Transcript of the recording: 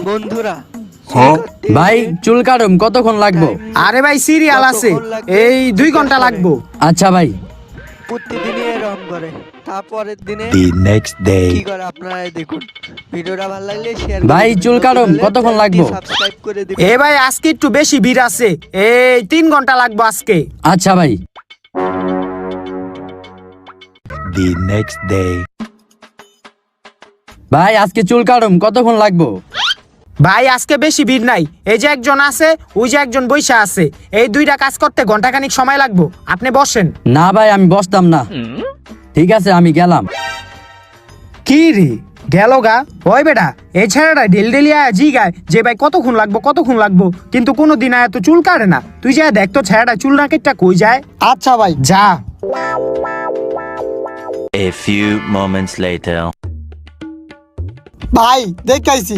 বন্ধুরা ভাই চুল কাটুম কতক্ষণ লাগবো? আরে ভাই সিরিয়াল আছে, এই 2 ঘন্টা লাগবো। আচ্ছা ভাই। প্রতিদিনই এরকম করে, তারপরের দিনে The next day. কি করে আপনারাই দেখুন। ভিডিওটা ভালো লাগলে শেয়ার ভাই, চুল কাটুম কতক্ষণ লাগবো? সাবস্ক্রাইব করে দিন। এ ভাই আজকে একটু বেশি ভিড় আছে, এই 3 ঘন্টা লাগবো আজকে। আচ্ছা ভাই। The next day. ভাই আজকে চুল কাটুম কতক্ষণ লাগবো? ভাই আজকে বেশি ভিড় নাই, এই যে একজন আছে, ওই যে একজন বইসা আছে, এই 2টা কাজ করতে ঘন্টাখানিক সময় লাগবো, আপনি বসেন। না ভাই আমি বসতাম না। ঠিক আছে আমি গেলাম। কি রে গেল গা? ওই বেটা, এই ছেলেটা ডেলি আয়া জি গায় যে ভাই কতক্ষণ লাগবো, কিন্তু কোনো দিন আয়া তো চুল কাটে না। তুই যা দেখ তো ছেলেটা চুল না কেটটা কই যায়। আচ্ছা ভাই। যা। A few moments later. ভাই দেখাইছি,